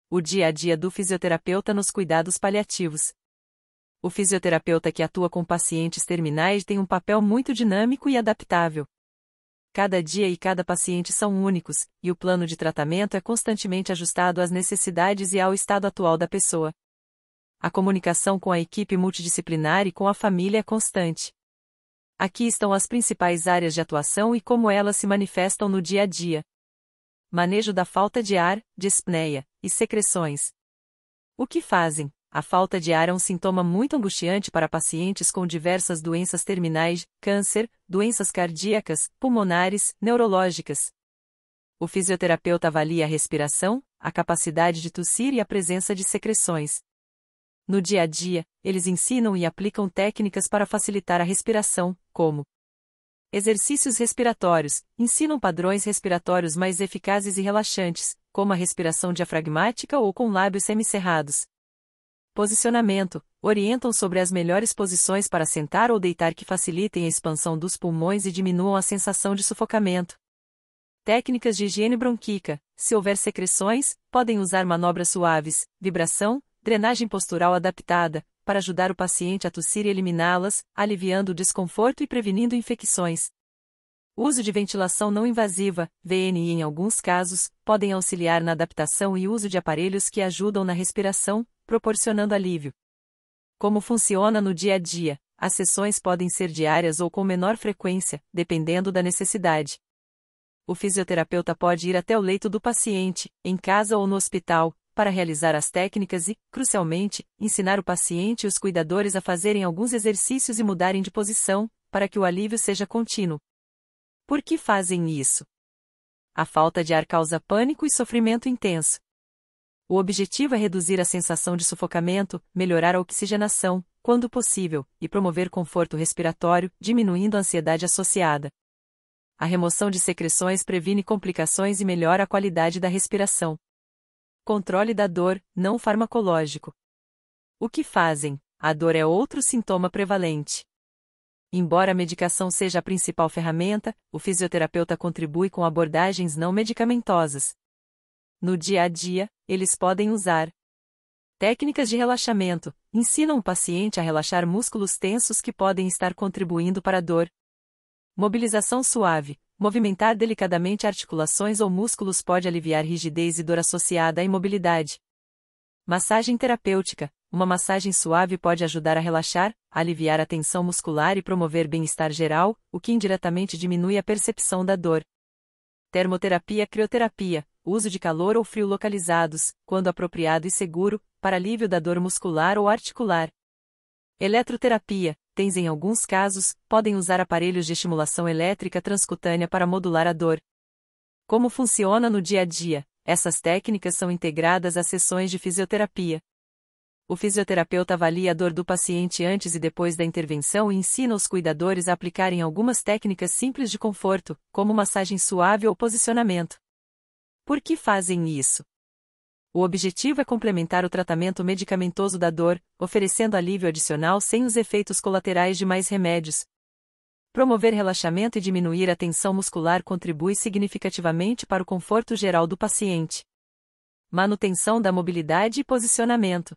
O dia a dia do fisioterapeuta nos cuidados paliativos. O fisioterapeuta que atua com pacientes terminais tem um papel muito dinâmico e adaptável. Cada dia e cada paciente são únicos, e o plano de tratamento é constantemente ajustado às necessidades e ao estado atual da pessoa. A comunicação com a equipe multidisciplinar e com a família é constante. Aqui estão as principais áreas de atuação e como elas se manifestam no dia a dia. Manejo da falta de ar, dispneia, e secreções. O que fazem? A falta de ar é um sintoma muito angustiante para pacientes com diversas doenças terminais, câncer, doenças cardíacas, pulmonares, neurológicas. O fisioterapeuta avalia a respiração, a capacidade de tossir e a presença de secreções. No dia a dia, eles ensinam e aplicam técnicas para facilitar a respiração, como exercícios respiratórios, ensinam padrões respiratórios mais eficazes e relaxantes, como a respiração diafragmática ou com lábios semicerrados. Posicionamento, orientam sobre as melhores posições para sentar ou deitar que facilitem a expansão dos pulmões e diminuam a sensação de sufocamento. Técnicas de higiene brônquica, se houver secreções, podem usar manobras suaves, vibração, drenagem postural adaptada, para ajudar o paciente a tossir e eliminá-las, aliviando o desconforto e prevenindo infecções. Uso de ventilação não invasiva, VNI em alguns casos, podem auxiliar na adaptação e uso de aparelhos que ajudam na respiração, proporcionando alívio. Como funciona no dia a dia? As sessões podem ser diárias ou com menor frequência, dependendo da necessidade. O fisioterapeuta pode ir até o leito do paciente, em casa ou no hospital, para realizar as técnicas e, crucialmente, ensinar o paciente e os cuidadores a fazerem alguns exercícios e mudarem de posição, para que o alívio seja contínuo. Por que fazem isso? A falta de ar causa pânico e sofrimento intenso. O objetivo é reduzir a sensação de sufocamento, melhorar a oxigenação, quando possível, e promover conforto respiratório, diminuindo a ansiedade associada. A remoção de secreções previne complicações e melhora a qualidade da respiração. Controle da dor, não farmacológico. O que fazem? A dor é outro sintoma prevalente. Embora a medicação seja a principal ferramenta, o fisioterapeuta contribui com abordagens não medicamentosas. No dia a dia, eles podem usar técnicas de relaxamento, ensinam o paciente a relaxar músculos tensos que podem estar contribuindo para a dor. Mobilização suave, movimentar delicadamente articulações ou músculos pode aliviar rigidez e dor associada à imobilidade. Massagem terapêutica, uma massagem suave pode ajudar a relaxar, aliviar a tensão muscular e promover bem-estar geral, o que indiretamente diminui a percepção da dor. Termoterapia, crioterapia, uso de calor ou frio localizados, quando apropriado e seguro, para alívio da dor muscular ou articular. Eletroterapia, em alguns casos, podem usar aparelhos de estimulação elétrica transcutânea para modular a dor. Como funciona no dia a dia? Essas técnicas são integradas às sessões de fisioterapia. O fisioterapeuta avalia a dor do paciente antes e depois da intervenção e ensina os cuidadores a aplicarem algumas técnicas simples de conforto, como massagem suave ou posicionamento. Por que fazem isso? O objetivo é complementar o tratamento medicamentoso da dor, oferecendo alívio adicional sem os efeitos colaterais de mais remédios. Promover relaxamento e diminuir a tensão muscular contribui significativamente para o conforto geral do paciente. Manutenção da mobilidade e posicionamento.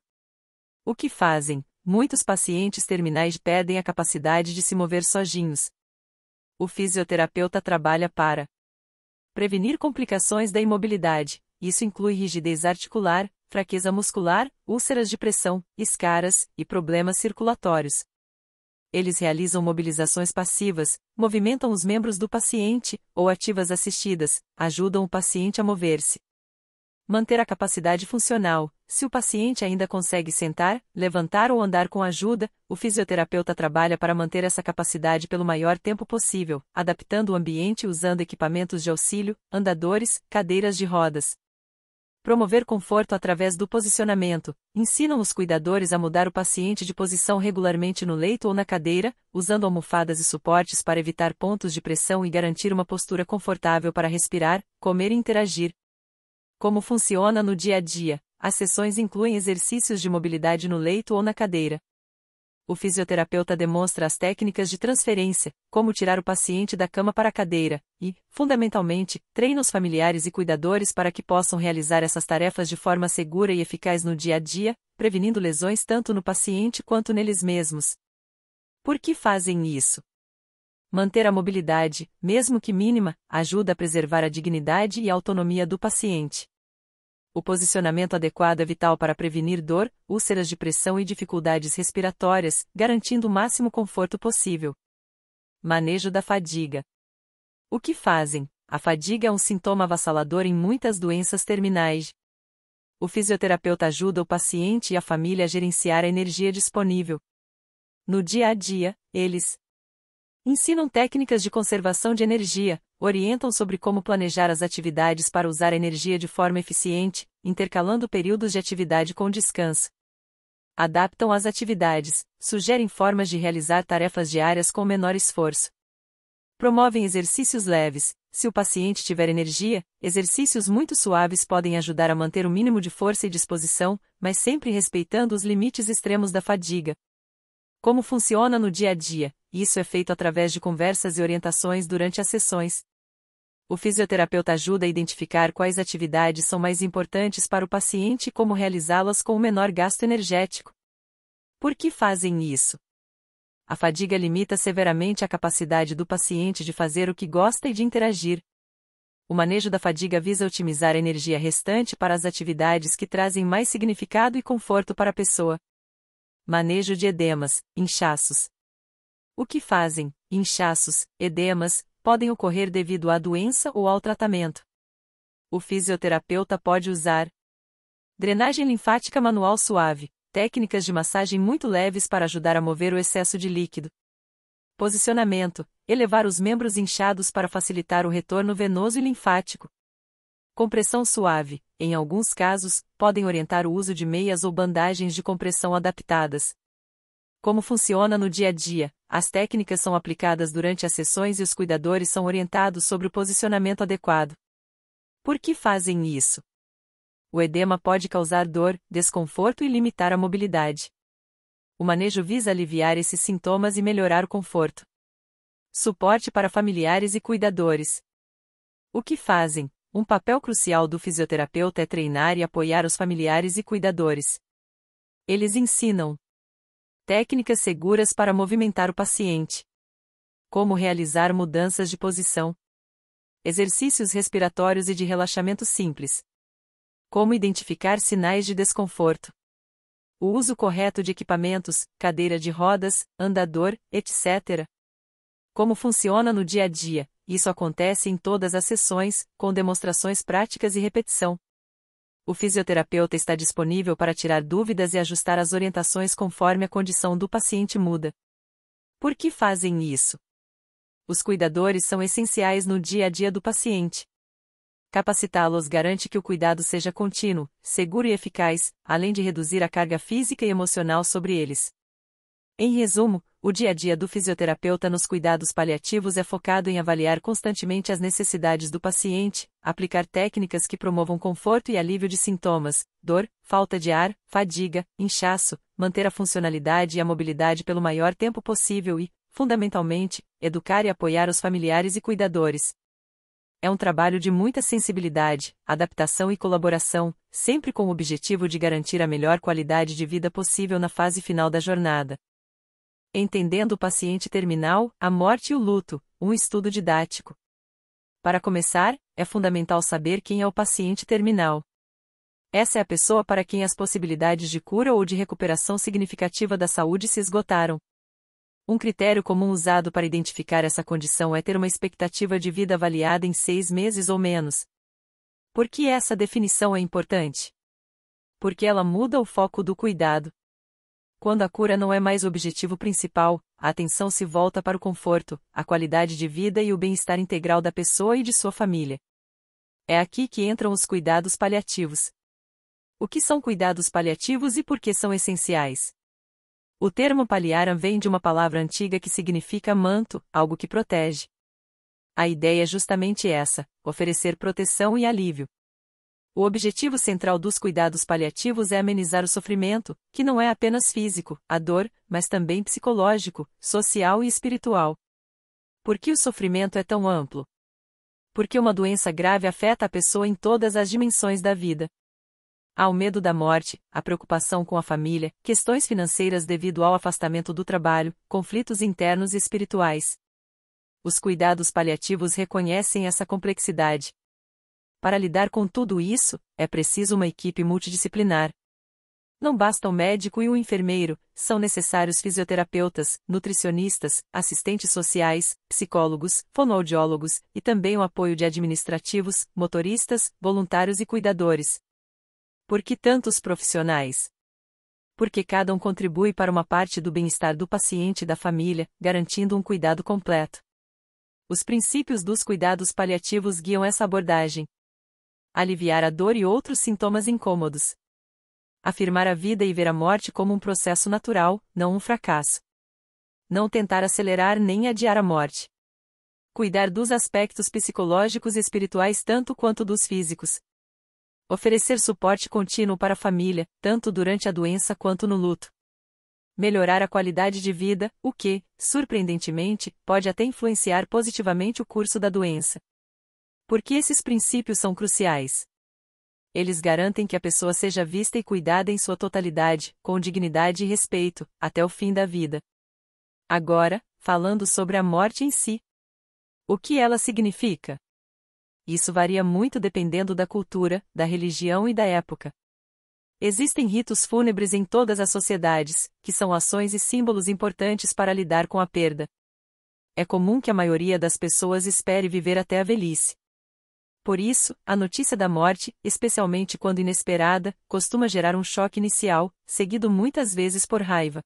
O que fazem? Muitos pacientes terminais perdem a capacidade de se mover sozinhos. O fisioterapeuta trabalha para prevenir complicações da imobilidade. Isso inclui rigidez articular, fraqueza muscular, úlceras de pressão, escaras e problemas circulatórios. Eles realizam mobilizações passivas, movimentam os membros do paciente, ou ativas assistidas, ajudam o paciente a mover-se. Manter a capacidade funcional. Se o paciente ainda consegue sentar, levantar ou andar com ajuda, o fisioterapeuta trabalha para manter essa capacidade pelo maior tempo possível, adaptando o ambiente usando equipamentos de auxílio, andadores, cadeiras de rodas. Promover conforto através do posicionamento. Ensinam os cuidadores a mudar o paciente de posição regularmente no leito ou na cadeira, usando almofadas e suportes para evitar pontos de pressão e garantir uma postura confortável para respirar, comer e interagir. Como funciona no dia a dia? As sessões incluem exercícios de mobilidade no leito ou na cadeira. O fisioterapeuta demonstra as técnicas de transferência, como tirar o paciente da cama para a cadeira, e, fundamentalmente, treina os familiares e cuidadores para que possam realizar essas tarefas de forma segura e eficaz no dia a dia, prevenindo lesões tanto no paciente quanto neles mesmos. Por que fazem isso? Manter a mobilidade, mesmo que mínima, ajuda a preservar a dignidade e a autonomia do paciente. O posicionamento adequado é vital para prevenir dor, úlceras de pressão e dificuldades respiratórias, garantindo o máximo conforto possível. Manejo da fadiga. O que fazem? A fadiga é um sintoma avassalador em muitas doenças terminais. O fisioterapeuta ajuda o paciente e a família a gerenciar a energia disponível. No dia a dia, eles ensinam técnicas de conservação de energia, orientam sobre como planejar as atividades para usar a energia de forma eficiente, intercalando períodos de atividade com descanso. Adaptam as atividades, sugerem formas de realizar tarefas diárias com menor esforço. Promovem exercícios leves. Se o paciente tiver energia, exercícios muito suaves podem ajudar a manter o mínimo de força e disposição, mas sempre respeitando os limites extremos da fadiga. Como funciona no dia a dia? Isso é feito através de conversas e orientações durante as sessões. O fisioterapeuta ajuda a identificar quais atividades são mais importantes para o paciente e como realizá-las com o menor gasto energético. Por que fazem isso? A fadiga limita severamente a capacidade do paciente de fazer o que gosta e de interagir. O manejo da fadiga visa otimizar a energia restante para as atividades que trazem mais significado e conforto para a pessoa. Manejo de edemas, inchaços. O que fazem? Inchaços, edemas, podem ocorrer devido à doença ou ao tratamento. O fisioterapeuta pode usar drenagem linfática manual suave, técnicas de massagem muito leves para ajudar a mover o excesso de líquido. Posicionamento, elevar os membros inchados para facilitar o retorno venoso e linfático. Compressão suave, em alguns casos, podem orientar o uso de meias ou bandagens de compressão adaptadas. Como funciona no dia a dia? As técnicas são aplicadas durante as sessões e os cuidadores são orientados sobre o posicionamento adequado. Por que fazem isso? O edema pode causar dor, desconforto e limitar a mobilidade. O manejo visa aliviar esses sintomas e melhorar o conforto. Suporte para familiares e cuidadores. O que fazem? Um papel crucial do fisioterapeuta é treinar e apoiar os familiares e cuidadores. Eles ensinam técnicas seguras para movimentar o paciente. Como realizar mudanças de posição. Exercícios respiratórios e de relaxamento simples. Como identificar sinais de desconforto. O uso correto de equipamentos, cadeira de rodas, andador, etc. Como funciona no dia a dia? Isso acontece em todas as sessões, com demonstrações práticas e repetição. O fisioterapeuta está disponível para tirar dúvidas e ajustar as orientações conforme a condição do paciente muda. Por que fazem isso? Os cuidadores são essenciais no dia a dia do paciente. Capacitá-los garante que o cuidado seja contínuo, seguro e eficaz, além de reduzir a carga física e emocional sobre eles. Em resumo, o dia a dia do fisioterapeuta nos cuidados paliativos é focado em avaliar constantemente as necessidades do paciente, aplicar técnicas que promovam conforto e alívio de sintomas, dor, falta de ar, fadiga, inchaço, manter a funcionalidade e a mobilidade pelo maior tempo possível e, fundamentalmente, educar e apoiar os familiares e cuidadores. É um trabalho de muita sensibilidade, adaptação e colaboração, sempre com o objetivo de garantir a melhor qualidade de vida possível na fase final da jornada. Entendendo o paciente terminal, a morte e o luto, um estudo didático. Para começar, é fundamental saber quem é o paciente terminal. Essa é a pessoa para quem as possibilidades de cura ou de recuperação significativa da saúde se esgotaram. Um critério comum usado para identificar essa condição é ter uma expectativa de vida avaliada em 6 meses ou menos. Por que essa definição é importante? Porque ela muda o foco do cuidado. Quando a cura não é mais o objetivo principal, a atenção se volta para o conforto, a qualidade de vida e o bem-estar integral da pessoa e de sua família. É aqui que entram os cuidados paliativos. O que são cuidados paliativos e por que são essenciais? O termo paliaram vem de uma palavra antiga que significa manto, algo que protege. A ideia é justamente essa: oferecer proteção e alívio. O objetivo central dos cuidados paliativos é amenizar o sofrimento, que não é apenas físico, a dor, mas também psicológico, social e espiritual. Por que o sofrimento é tão amplo? Porque uma doença grave afeta a pessoa em todas as dimensões da vida. Há o medo da morte, a preocupação com a família, questões financeiras devido ao afastamento do trabalho, conflitos internos e espirituais. Os cuidados paliativos reconhecem essa complexidade. Para lidar com tudo isso, é preciso uma equipe multidisciplinar. Não basta o médico e o enfermeiro, são necessários fisioterapeutas, nutricionistas, assistentes sociais, psicólogos, fonoaudiólogos, e também o apoio de administrativos, motoristas, voluntários e cuidadores. Por que tantos profissionais? Porque cada um contribui para uma parte do bem-estar do paciente e da família, garantindo um cuidado completo. Os princípios dos cuidados paliativos guiam essa abordagem. Aliviar a dor e outros sintomas incômodos. Afirmar a vida e ver a morte como um processo natural, não um fracasso. Não tentar acelerar nem adiar a morte. Cuidar dos aspectos psicológicos e espirituais tanto quanto dos físicos. Oferecer suporte contínuo para a família, tanto durante a doença quanto no luto. Melhorar a qualidade de vida, o que, surpreendentemente, pode até influenciar positivamente o curso da doença. Por que esses princípios são cruciais? Eles garantem que a pessoa seja vista e cuidada em sua totalidade, com dignidade e respeito, até o fim da vida. Agora, falando sobre a morte em si. O que ela significa? Isso varia muito dependendo da cultura, da religião e da época. Existem ritos fúnebres em todas as sociedades, que são ações e símbolos importantes para lidar com a perda. É comum que a maioria das pessoas espere viver até a velhice. Por isso, a notícia da morte, especialmente quando inesperada, costuma gerar um choque inicial, seguido muitas vezes por raiva.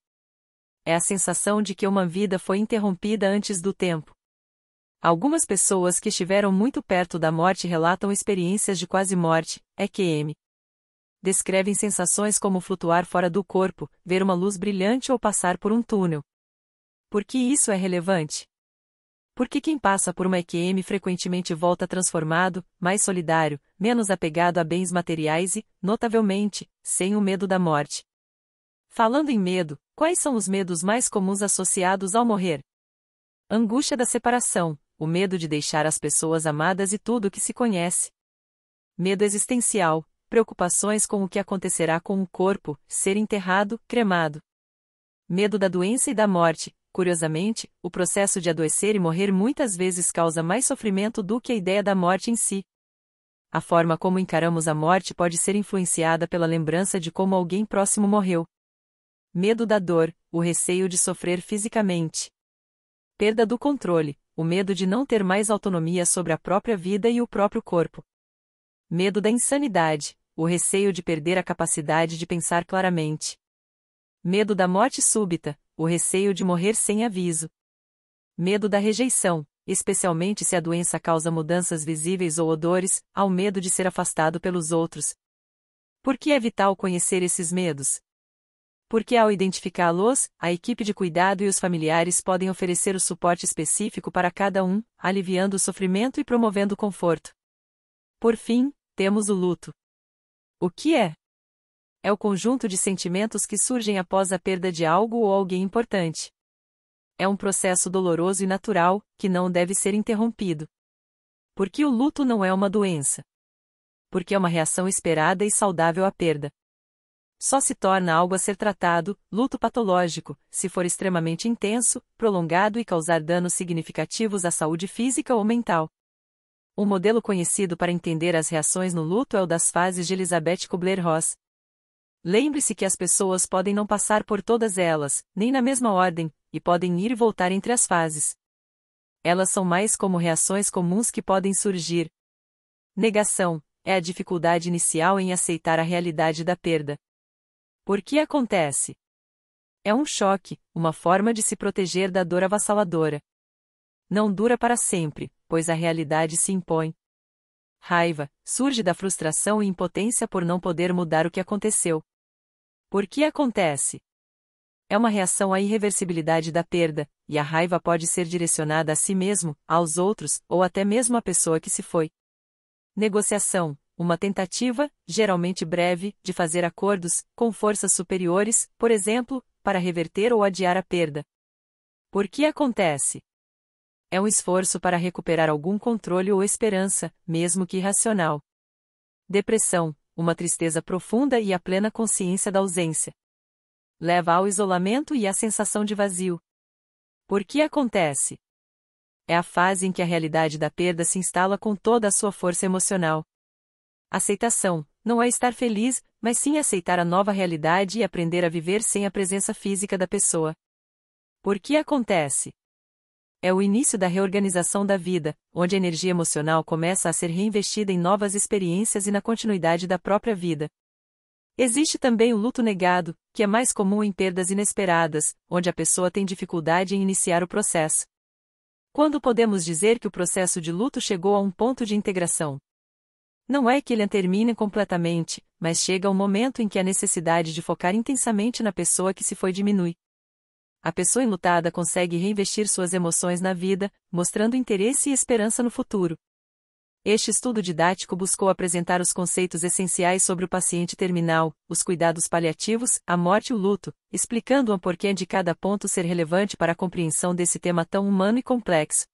É a sensação de que uma vida foi interrompida antes do tempo. Algumas pessoas que estiveram muito perto da morte relatam experiências de quase morte, EQM. Descrevem sensações como flutuar fora do corpo, ver uma luz brilhante ou passar por um túnel. Por que isso é relevante? Porque quem passa por uma EQM frequentemente volta transformado, mais solidário, menos apegado a bens materiais e, notavelmente, sem o medo da morte. Falando em medo, quais são os medos mais comuns associados ao morrer? Angústia da separação, o medo de deixar as pessoas amadas e tudo o que se conhece. Medo existencial, preocupações com o que acontecerá com o corpo, ser enterrado, cremado. Medo da doença e da morte. Curiosamente, o processo de adoecer e morrer muitas vezes causa mais sofrimento do que a ideia da morte em si. A forma como encaramos a morte pode ser influenciada pela lembrança de como alguém próximo morreu. Medo da dor, o receio de sofrer fisicamente. Perda do controle, o medo de não ter mais autonomia sobre a própria vida e o próprio corpo. Medo da insanidade, o receio de perder a capacidade de pensar claramente. Medo da morte súbita, o receio de morrer sem aviso. Medo da rejeição, especialmente se a doença causa mudanças visíveis ou odores, ao medo de ser afastado pelos outros. Por que é vital conhecer esses medos? Porque ao identificá-los, a equipe de cuidado e os familiares podem oferecer o suporte específico para cada um, aliviando o sofrimento e promovendo o conforto. Por fim, temos o luto. O que é? É o conjunto de sentimentos que surgem após a perda de algo ou alguém importante. É um processo doloroso e natural, que não deve ser interrompido. Porque o luto não é uma doença. Porque é uma reação esperada e saudável à perda. Só se torna algo a ser tratado, luto patológico, se for extremamente intenso, prolongado e causar danos significativos à saúde física ou mental. Um modelo conhecido para entender as reações no luto é o das fases de Elizabeth Kubler-Ross. Lembre-se que as pessoas podem não passar por todas elas, nem na mesma ordem, e podem ir e voltar entre as fases. Elas são mais como reações comuns que podem surgir. Negação é a dificuldade inicial em aceitar a realidade da perda. Por que acontece? É um choque, uma forma de se proteger da dor avassaladora. Não dura para sempre, pois a realidade se impõe. Raiva surge da frustração e impotência por não poder mudar o que aconteceu. Por que acontece? É uma reação à irreversibilidade da perda, e a raiva pode ser direcionada a si mesmo, aos outros, ou até mesmo à pessoa que se foi. Negociação uma tentativa, geralmente breve, de fazer acordos com forças superiores, por exemplo, para reverter ou adiar a perda. Por que acontece? É um esforço para recuperar algum controle ou esperança, mesmo que irracional. Depressão, uma tristeza profunda e a plena consciência da ausência. Leva ao isolamento e à sensação de vazio. Por que acontece? É a fase em que a realidade da perda se instala com toda a sua força emocional. Aceitação, não é estar feliz, mas sim aceitar a nova realidade e aprender a viver sem a presença física da pessoa. Por que acontece? É o início da reorganização da vida, onde a energia emocional começa a ser reinvestida em novas experiências e na continuidade da própria vida. Existe também o luto negado, que é mais comum em perdas inesperadas, onde a pessoa tem dificuldade em iniciar o processo. Quando podemos dizer que o processo de luto chegou a um ponto de integração? Não é que ele termine completamente, mas chega um momento em que a necessidade de focar intensamente na pessoa que se foi diminui. A pessoa enlutada consegue reinvestir suas emoções na vida, mostrando interesse e esperança no futuro. Este estudo didático buscou apresentar os conceitos essenciais sobre o paciente terminal, os cuidados paliativos, a morte e o luto, explicando o porquê de cada ponto ser relevante para a compreensão desse tema tão humano e complexo.